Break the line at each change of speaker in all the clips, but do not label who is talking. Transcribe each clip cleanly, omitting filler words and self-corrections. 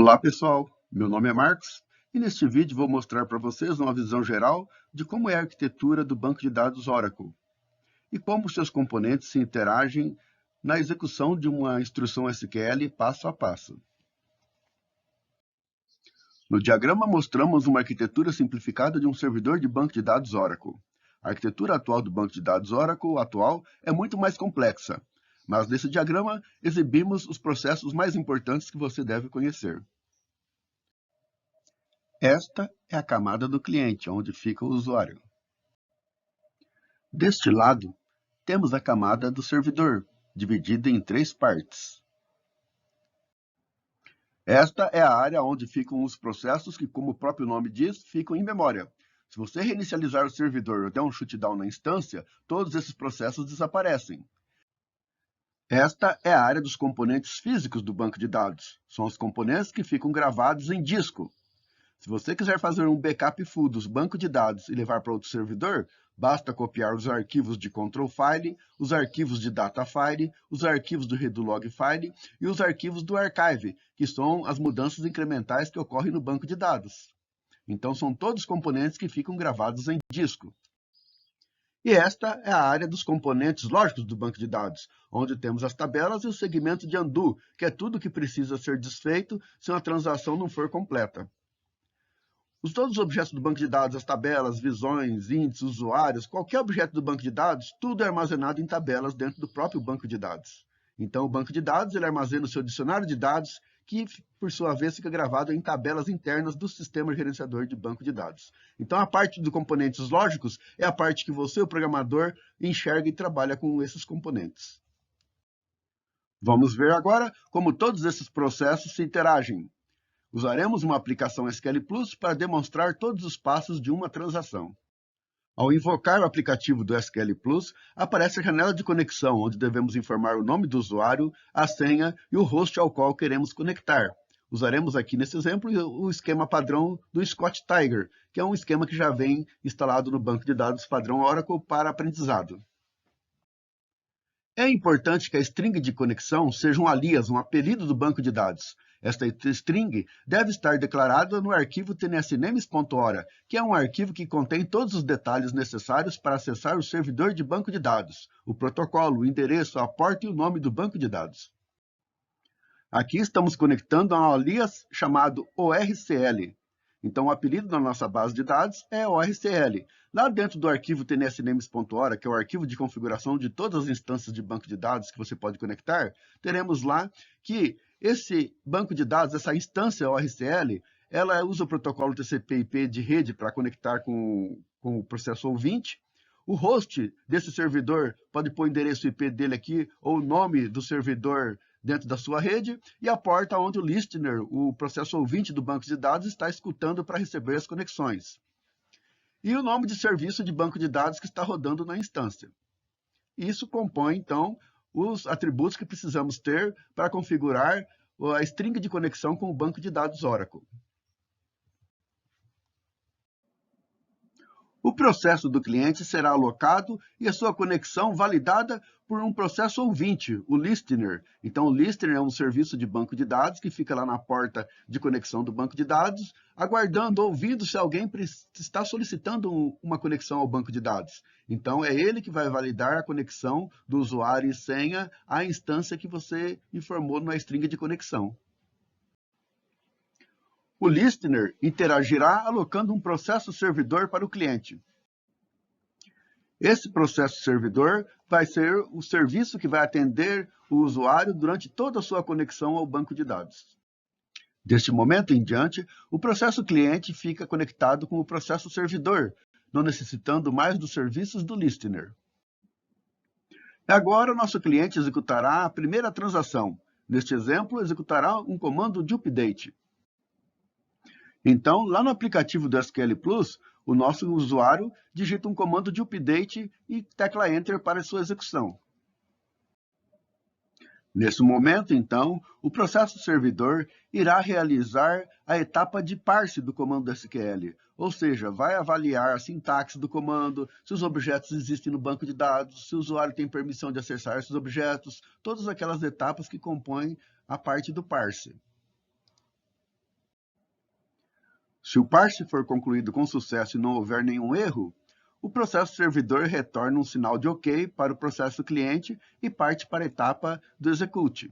Olá pessoal, meu nome é Marcos e neste vídeo vou mostrar para vocês uma visão geral de como é a arquitetura do banco de dados Oracle e como seus componentes se interagem na execução de uma instrução SQL passo a passo. No diagrama mostramos uma arquitetura simplificada de um servidor de banco de dados Oracle. A arquitetura atual do banco de dados Oracle é muito mais complexa, mas nesse diagrama exibimos os processos mais importantes que você deve conhecer. Esta é a camada do cliente, onde fica o usuário. Deste lado, temos a camada do servidor, dividida em três partes. Esta é a área onde ficam os processos que, como o próprio nome diz, ficam em memória. Se você reinicializar o servidor ou der um shutdown na instância, todos esses processos desaparecem. Esta é a área dos componentes físicos do banco de dados. São os componentes que ficam gravados em disco. Se você quiser fazer um backup full dos bancos de dados e levar para outro servidor, basta copiar os arquivos de control file, os arquivos de data file, os arquivos do redo log file e os arquivos do archive, que são as mudanças incrementais que ocorrem no banco de dados. Então, são todos componentes que ficam gravados em disco. E esta é a área dos componentes lógicos do banco de dados, onde temos as tabelas e o segmento de undo, que é tudo que precisa ser desfeito se uma transação não for completa. Todos os objetos do banco de dados, as tabelas, visões, índices, usuários, qualquer objeto do banco de dados, tudo é armazenado em tabelas dentro do próprio banco de dados. Então, o banco de dados ele armazena o seu dicionário de dados, que, por sua vez, fica gravado em tabelas internas do sistema gerenciador de banco de dados. Então, a parte dos componentes lógicos é a parte que você, o programador, enxerga e trabalha com esses componentes. Vamos ver agora como todos esses processos se interagem. Usaremos uma aplicação SQL Plus para demonstrar todos os passos de uma transação. Ao invocar o aplicativo do SQL Plus, aparece a janela de conexão, onde devemos informar o nome do usuário, a senha e o host ao qual queremos conectar. Usaremos aqui nesse exemplo o esquema padrão do Scott Tiger, que é um esquema que já vem instalado no banco de dados padrão Oracle para aprendizado. É importante que a string de conexão seja um alias, um apelido do banco de dados. Esta string deve estar declarada no arquivo tnsnames.ora, que é um arquivo que contém todos os detalhes necessários para acessar o servidor de banco de dados, o protocolo, o endereço, a porta e o nome do banco de dados. Aqui estamos conectando a um alias chamado ORCL. Então, o apelido da nossa base de dados é ORCL. Lá dentro do arquivo tnsnames.ora, que é o arquivo de configuração de todas as instâncias de banco de dados que você pode conectar, teremos lá que esse banco de dados, essa instância ORCL, ela usa o protocolo TCP/IP de rede para conectar com o processo ouvinte. O host desse servidor pode pôr o endereço IP dele aqui ou o nome do servidor dentro da sua rede, e a porta onde o listener, o processo ouvinte do banco de dados, está escutando para receber as conexões. E o nome de serviço de banco de dados que está rodando na instância. Isso compõe, então, os atributos que precisamos ter para configurar a string de conexão com o banco de dados Oracle. O processo do cliente será alocado e a sua conexão validada por um processo ouvinte, o listener. Então, o listener é um serviço de banco de dados que fica lá na porta de conexão do banco de dados, aguardando, ouvindo se alguém está solicitando uma conexão ao banco de dados. Então, é ele que vai validar a conexão do usuário e senha à instância que você informou na string de conexão. O listener interagirá alocando um processo servidor para o cliente. Esse processo servidor vai ser o serviço que vai atender o usuário durante toda a sua conexão ao banco de dados. Deste momento em diante, o processo cliente fica conectado com o processo servidor, não necessitando mais dos serviços do listener. Agora, o nosso cliente executará a primeira transação. Neste exemplo, executará um comando de update. Então, lá no aplicativo do SQL Plus, o nosso usuário digita um comando de update e tecla Enter para sua execução. Nesse momento, então, o processo servidor irá realizar a etapa de parse do comando SQL, ou seja, vai avaliar a sintaxe do comando, se os objetos existem no banco de dados, se o usuário tem permissão de acessar esses objetos, todas aquelas etapas que compõem a parte do parse. Se o parse for concluído com sucesso e não houver nenhum erro, o processo servidor retorna um sinal de OK para o processo cliente e parte para a etapa do execute.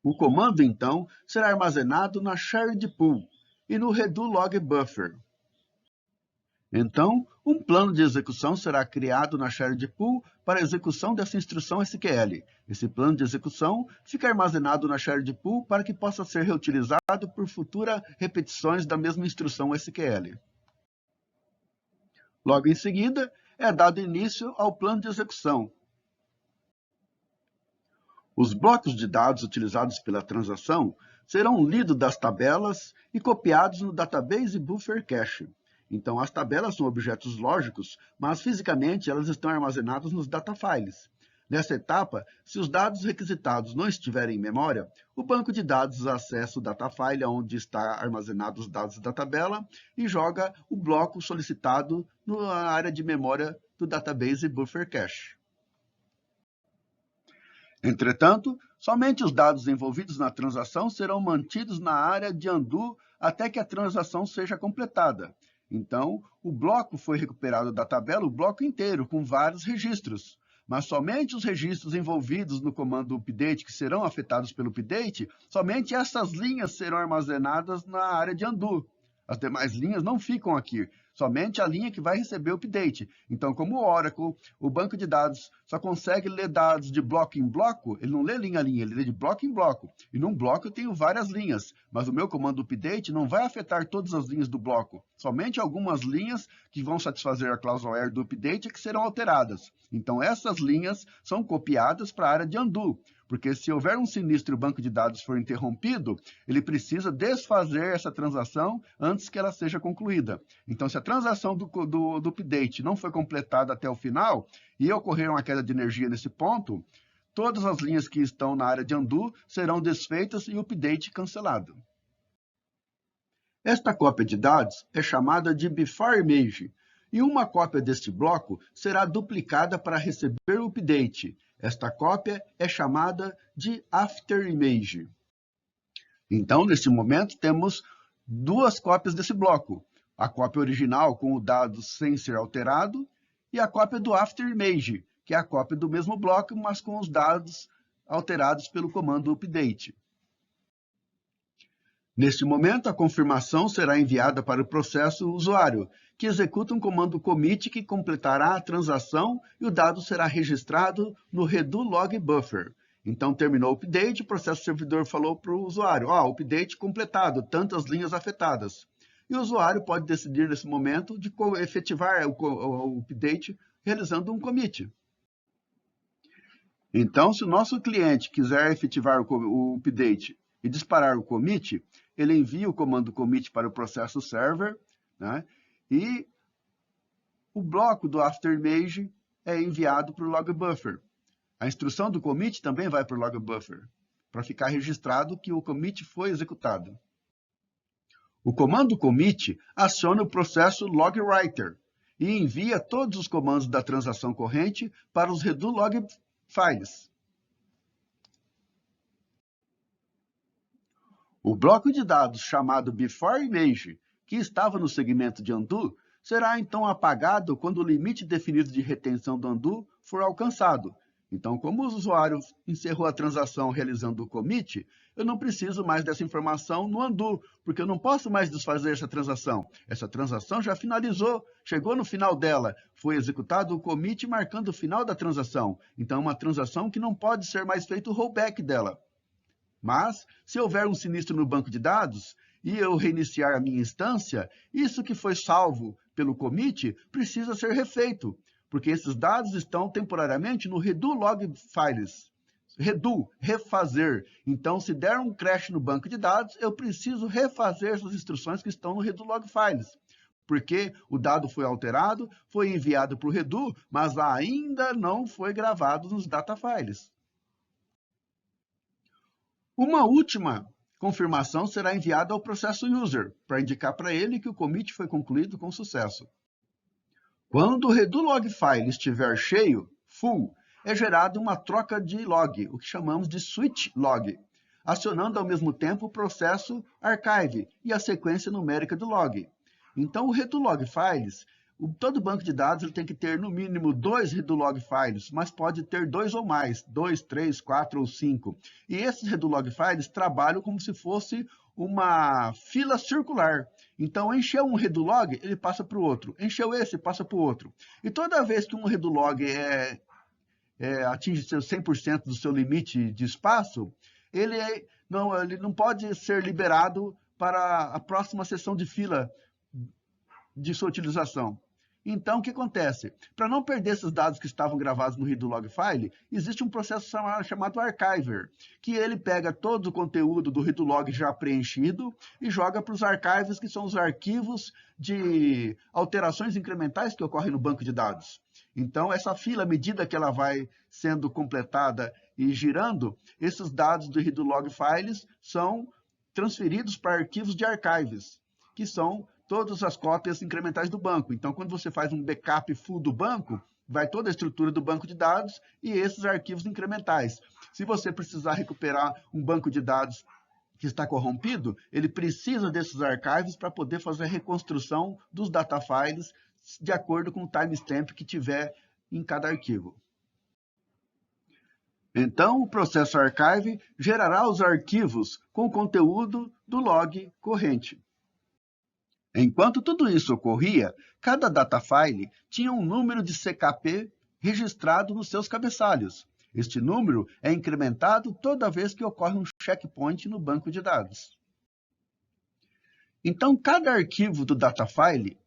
O comando, então, será armazenado na shared pool e no redo log buffer. Então, um plano de execução será criado na shared pool para a execução dessa instrução SQL. Esse plano de execução fica armazenado na shared pool para que possa ser reutilizado por futuras repetições da mesma instrução SQL. Logo em seguida, é dado início ao plano de execução. Os blocos de dados utilizados pela transação serão lidos das tabelas e copiados no database buffer cache. Então, as tabelas são objetos lógicos, mas fisicamente elas estão armazenadas nos datafiles. Nessa etapa, se os dados requisitados não estiverem em memória, o banco de dados acessa o datafile onde está armazenados os dados da tabela e joga o bloco solicitado na área de memória do database buffer cache. Entretanto, somente os dados envolvidos na transação serão mantidos na área de undo até que a transação seja completada. Então, o bloco foi recuperado da tabela, o bloco inteiro, com vários registros. Mas somente os registros envolvidos no comando update, que serão afetados pelo update, somente essas linhas serão armazenadas na área de undo. As demais linhas não ficam aqui, somente a linha que vai receber o update. Então, como o Oracle, o banco de dados só consegue ler dados de bloco em bloco, ele não lê linha a linha, ele lê de bloco em bloco. E num bloco eu tenho várias linhas, mas o meu comando update não vai afetar todas as linhas do bloco. Somente algumas linhas que vão satisfazer a cláusula ER do update é que serão alteradas. Então, essas linhas são copiadas para a área de undo. Porque se houver um sinistro e o banco de dados for interrompido, ele precisa desfazer essa transação antes que ela seja concluída. Então, se a transação do update não foi completada até o final e ocorrer uma queda de energia nesse ponto, todas as linhas que estão na área de undo serão desfeitas e o update cancelado. Esta cópia de dados é chamada de before image, e uma cópia deste bloco será duplicada para receber o update. Esta cópia é chamada de after image. Então, neste momento, temos duas cópias desse bloco. A cópia original com o dado sem ser alterado e a cópia do after image, que é a cópia do mesmo bloco, mas com os dados alterados pelo comando update. Neste momento, a confirmação será enviada para o processo usuário, que executa um comando commit que completará a transação e o dado será registrado no redo log buffer. Então, terminou o update, o processo servidor falou para o usuário, update completado, tantas linhas afetadas. E o usuário pode decidir nesse momento de efetivar o update realizando um commit. Então, se o nosso cliente quiser efetivar o update e disparar o commit, ele envia o comando commit para o processo server, né? E o bloco do after image é enviado para o log buffer. A instrução do commit também vai para o log buffer, para ficar registrado que o commit foi executado. O comando commit aciona o processo logwriter e envia todos os comandos da transação corrente para os redo log files. O bloco de dados chamado before image, que estava no segmento de undo, será então apagado quando o limite definido de retenção do undo for alcançado. Então, como o usuário encerrou a transação realizando o commit, eu não preciso mais dessa informação no undo, porque eu não posso mais desfazer essa transação. Essa transação já finalizou, chegou no final dela, foi executado o commit marcando o final da transação. Então, é uma transação que não pode ser mais feito o rollback dela. Mas, se houver um sinistro no banco de dados e eu reiniciar a minha instância, isso que foi salvo pelo commit precisa ser refeito, porque esses dados estão temporariamente no redo log files. Redo, refazer. Então, se der um crash no banco de dados, eu preciso refazer essas instruções que estão no redo log files. Porque o dado foi alterado, foi enviado para o redo, mas ainda não foi gravado nos data files. Uma última confirmação será enviada ao processo user, para indicar para ele que o commit foi concluído com sucesso. Quando o redo log file estiver cheio, full, é gerada uma troca de log, o que chamamos de switch log. acionando ao mesmo tempo o processo archive e a sequência numérica do log. Então, o redo log files, todo banco de dados ele tem que ter no mínimo 2 redo log files, mas pode ter 2 ou mais, 2, 3, 4 ou 5. E esses redo log files trabalham como se fosse uma fila circular. Então, encheu um redo log, ele passa para o outro. Encheu esse, passa para o outro. E toda vez que um redo log atinge 100% do seu limite de espaço, ele não pode ser liberado para a próxima seção de fila de sua utilização. Então, o que acontece? Para não perder esses dados que estavam gravados no redo log file, existe um processo chamado archiver, que ele pega todo o conteúdo do redo log já preenchido e joga para os archives, que são os arquivos de alterações incrementais que ocorrem no banco de dados. Então, essa fila, à medida que ela vai sendo completada e girando, esses dados do redo log files são transferidos para arquivos de archives, que são todas as cópias incrementais do banco. Então, quando você faz um backup full do banco, vai toda a estrutura do banco de dados e esses arquivos incrementais. Se você precisar recuperar um banco de dados que está corrompido, ele precisa desses arquivos para poder fazer a reconstrução dos data files de acordo com o timestamp que tiver em cada arquivo. Então, o processo archive gerará os arquivos com o conteúdo do log corrente. Enquanto tudo isso ocorria, cada data file tinha um número de CKP registrado nos seus cabeçalhos. Este número é incrementado toda vez que ocorre um checkpoint no banco de dados. Então, cada arquivo do data file,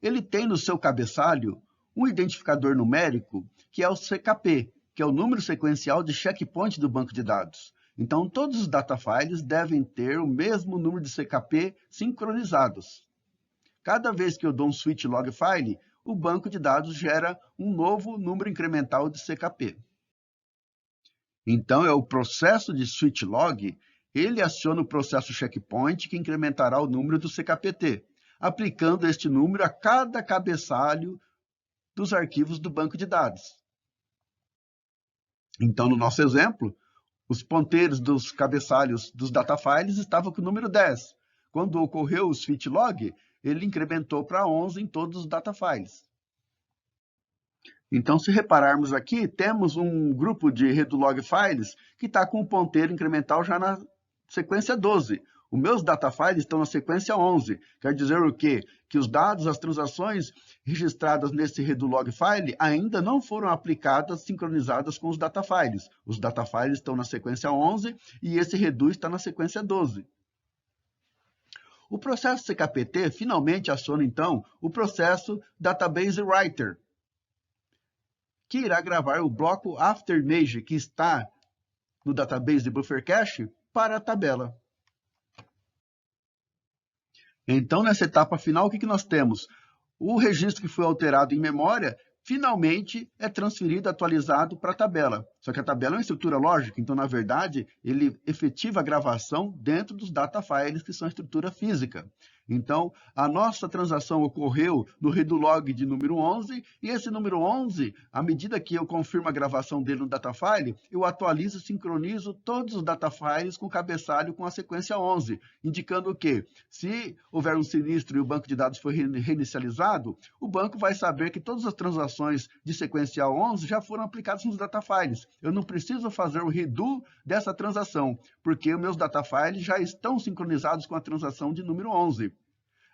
ele tem no seu cabeçalho um identificador numérico, que é o CKP, que é o número sequencial de checkpoint do banco de dados. Então, todos os data files devem ter o mesmo número de CKP sincronizados. Cada vez que eu dou um switch log file, o banco de dados gera um novo número incremental de CKP. Então, é o processo de switch log, ele aciona o processo checkpoint que incrementará o número do CKPT, aplicando este número a cada cabeçalho dos arquivos do banco de dados. Então, no nosso exemplo, os ponteiros dos cabeçalhos dos data files estavam com o número 10. Quando ocorreu o switch log, ele incrementou para 11 em todos os data files. Então, se repararmos aqui, temos um grupo de redo log files que está com o ponteiro incremental já na sequência 12. Os meus data files estão na sequência 11. Quer dizer o quê? Que os dados, as transações registradas nesse redo log file ainda não foram aplicadas, sincronizadas com os data files. Os data files estão na sequência 11 e esse redo está na sequência 12. O processo CKPT finalmente aciona, então, o processo Database Writer, que irá gravar o bloco afterimage que está no database de buffer cache para a tabela. Então, nessa etapa final, o que nós temos? O registro que foi alterado em memória finalmente é transferido, atualizado para a tabela. Só que a tabela é uma estrutura lógica, então, na verdade, ele efetiva a gravação dentro dos data files, que são estrutura física. Então, a nossa transação ocorreu no redo log de número 11, e esse número 11, à medida que eu confirmo a gravação dele no data file, eu atualizo e sincronizo todos os data files com o cabeçalho com a sequência 11, indicando o quê? Se houver um sinistro e o banco de dados for reinicializado, o banco vai saber que todas as transações de sequencial 11 já foram aplicadas nos data files. Eu não preciso fazer o redo dessa transação, porque os meus data files já estão sincronizados com a transação de número 11.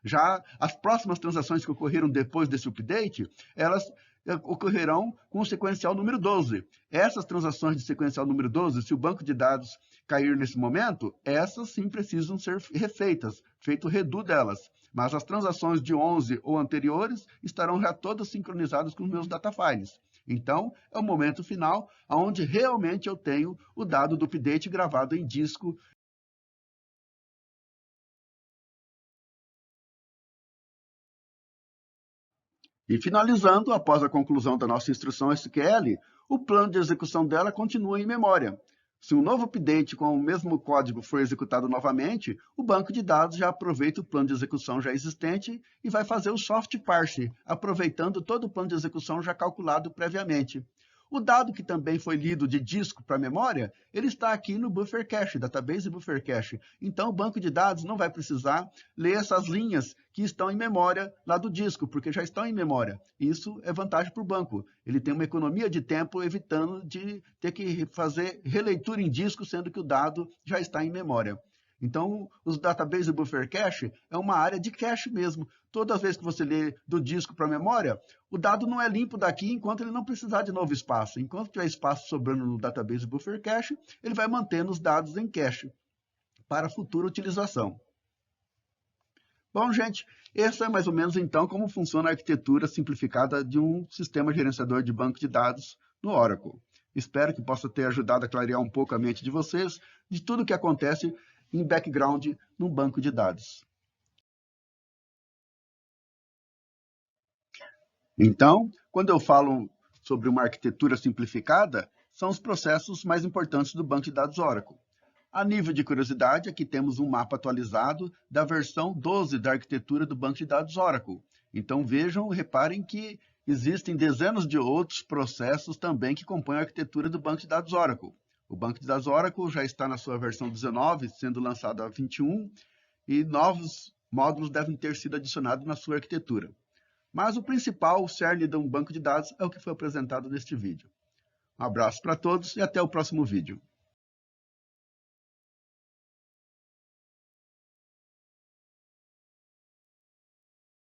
Já as próximas transações que ocorreram depois desse update, elas ocorrerão com o sequencial número 12. Essas transações de sequencial número 12, se o banco de dados cair nesse momento, essas sim precisam ser refeitas, feito o redo delas. Mas as transações de 11 ou anteriores estarão já todas sincronizadas com os meus data files. Então, é o momento final, onde realmente eu tenho o dado do update gravado em disco. E finalizando, após a conclusão da nossa instrução SQL, o plano de execução dela continua em memória. Se um novo update com o mesmo código for executado novamente, o banco de dados já aproveita o plano de execução já existente e vai fazer o soft parse, aproveitando todo o plano de execução já calculado previamente. O dado que também foi lido de disco para memória, ele está aqui no buffer cache, database buffer cache. Então, o banco de dados não vai precisar ler essas linhas que estão em memória lá do disco, porque já estão em memória. Isso é vantagem para o banco. Ele tem uma economia de tempo, evitando de ter que fazer releitura em disco, sendo que o dado já está em memória. Então, os database buffer cache é uma área de cache mesmo. Toda vez que você lê do disco para a memória, o dado não é limpo daqui enquanto ele não precisar de novo espaço. Enquanto tiver espaço sobrando no database buffer cache, ele vai mantendo os dados em cache para futura utilização. Bom, gente, esse é mais ou menos então como funciona a arquitetura simplificada de um sistema gerenciador de banco de dados no Oracle. Espero que possa ter ajudado a clarear um pouco a mente de vocês de tudo o que acontece em background num banco de dados. Então, quando eu falo sobre uma arquitetura simplificada, são os processos mais importantes do banco de dados Oracle. A nível de curiosidade, aqui temos um mapa atualizado da versão 12 da arquitetura do banco de dados Oracle. Então vejam, reparem que existem dezenas de outros processos também que compõem a arquitetura do banco de dados Oracle. O banco de dados Oracle já está na sua versão 19, sendo lançado a 21, e novos módulos devem ter sido adicionados na sua arquitetura. Mas o principal, o cerne de um banco de dados, é o que foi apresentado neste vídeo. Um abraço para todos e até o próximo vídeo.